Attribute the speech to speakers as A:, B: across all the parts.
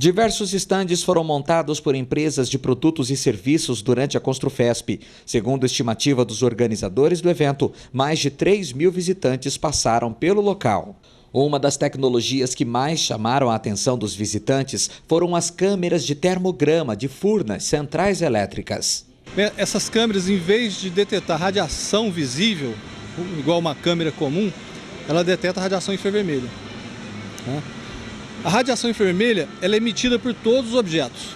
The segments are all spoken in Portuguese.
A: Diversos estandes foram montados por empresas de produtos e serviços durante a Construfesp. Segundo a estimativa dos organizadores do evento, mais de 3.000 visitantes passaram pelo local. Uma das tecnologias que mais chamaram a atenção dos visitantes foram as câmeras de termograma de Furnas centrais elétricas.
B: Essas câmeras, em vez de detectar radiação visível, igual uma câmera comum, ela detecta radiação infravermelha. A radiação infravermelha ela é emitida por todos os objetos.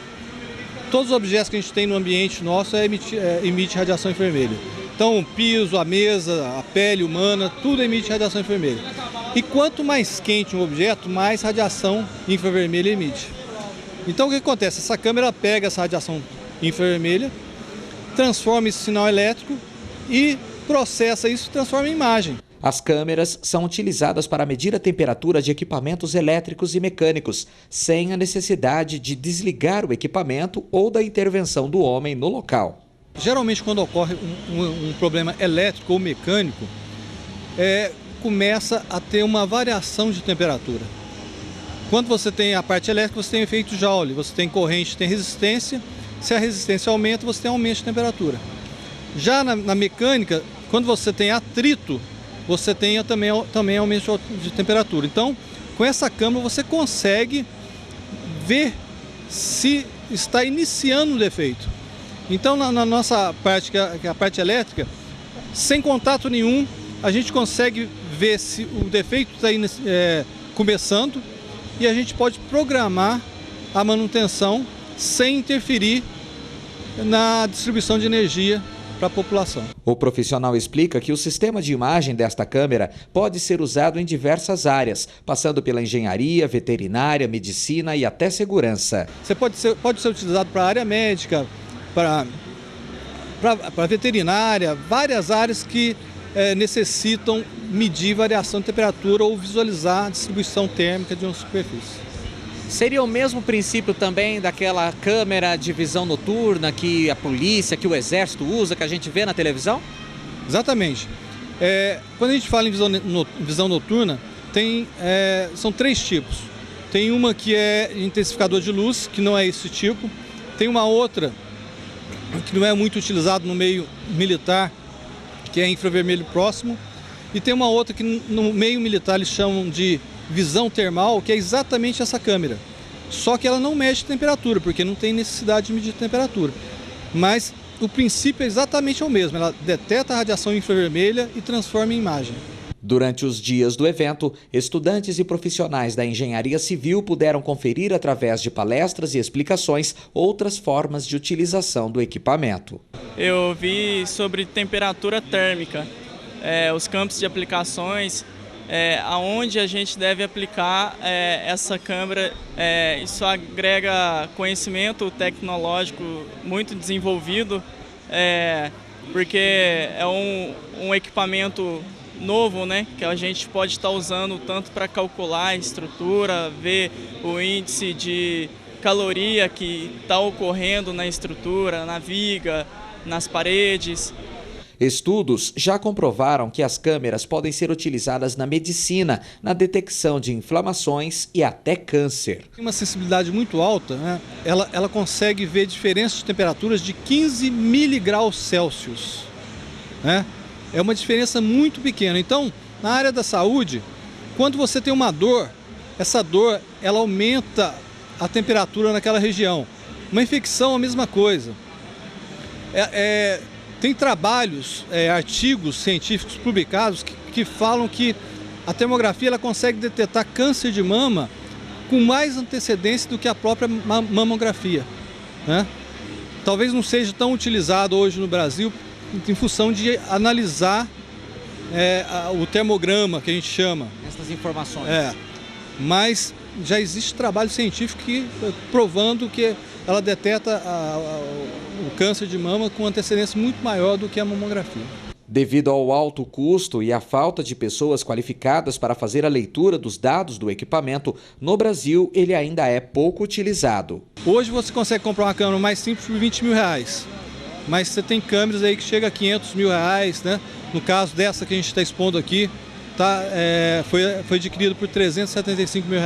B: Todos os objetos que a gente tem no ambiente nosso emite radiação infravermelha. Então, o piso, a mesa, a pele humana, tudo emite radiação infravermelha. E quanto mais quente um objeto, mais radiação infravermelha emite. Então, o que acontece? Essa câmera pega essa radiação infravermelha, transforma esse sinal elétrico e processa isso e transforma em imagem.
A: As câmeras são utilizadas para medir a temperatura de equipamentos elétricos e mecânicos, sem a necessidade de desligar o equipamento ou da intervenção do homem no local.
B: Geralmente, quando ocorre um problema elétrico ou mecânico, começa a ter uma variação de temperatura. Quando você tem a parte elétrica, você tem efeito Joule, você tem corrente, tem resistência. Se a resistência aumenta, você tem aumento de temperatura. Já na mecânica, quando você tem atrito, você tem também aumento de temperatura. Então, com essa câmera você consegue ver se está iniciando um defeito. Então, na nossa parte, que é a parte elétrica, sem contato nenhum, a gente consegue ver se o defeito está começando e a gente pode programar a manutenção sem interferir na distribuição de energia para a população.
A: O profissional explica que o sistema de imagem desta câmera pode ser usado em diversas áreas, passando pela engenharia, veterinária, medicina e até segurança.
B: Você pode ser utilizado para a área médica, para veterinária, várias áreas que necessitam medir variação de temperatura ou visualizar a distribuição térmica de uma superfície.
C: Seria o mesmo princípio também daquela câmera de visão noturna que a polícia, que o exército usa, que a gente vê na televisão?
B: Exatamente. Quando a gente fala em visão noturna, são 3 tipos. Tem uma que é intensificador de luz, que não é esse tipo. Tem uma outra que não é muito utilizado no meio militar, que é infravermelho próximo. E tem uma outra que no meio militar eles chamam de visão termal, que é exatamente essa câmera. Só que ela não mede temperatura, porque não tem necessidade de medir temperatura. Mas o princípio é exatamente o mesmo, ela detecta a radiação infravermelha e transforma em imagem.
A: Durante os dias do evento, estudantes e profissionais da engenharia civil puderam conferir através de palestras e explicações outras formas de utilização do equipamento.
D: Eu vi sobre temperatura térmica, os campos de aplicações, aonde a gente deve aplicar essa câmera. Isso agrega conhecimento tecnológico muito desenvolvido, porque é um equipamento novo, né, que a gente pode estar usando tanto para calcular a estrutura, ver o índice de caloria que está ocorrendo na estrutura, na viga, nas paredes.
A: Estudos já comprovaram que as câmeras podem ser utilizadas na medicina, na detecção de inflamações e até câncer.
B: Tem uma sensibilidade muito alta, né? Ela consegue ver diferenças de temperaturas de 15 miligraus Celsius, né? É uma diferença muito pequena. Então, na área da saúde, quando você tem uma dor, essa dor ela aumenta a temperatura naquela região. Uma infecção, a mesma coisa. Tem trabalhos, artigos científicos publicados que falam que a termografia ela consegue detectar câncer de mama com mais antecedência do que a própria mamografia, né? Talvez não seja tão utilizado hoje no Brasil em função de analisar o termograma, que a gente chama.
C: Essas informações.
B: Mas já existe trabalho científico provando que ela detecta o câncer de mama com antecedência muito maior do que a mamografia.
A: Devido ao alto custo e à falta de pessoas qualificadas para fazer a leitura dos dados do equipamento, no Brasil ele ainda é pouco utilizado.
B: Hoje você consegue comprar uma câmera mais simples por R$20 mil, mas você tem câmeras aí que chegam a R$500 mil, né? No caso dessa que a gente está expondo aqui, foi adquirido por R$375 mil.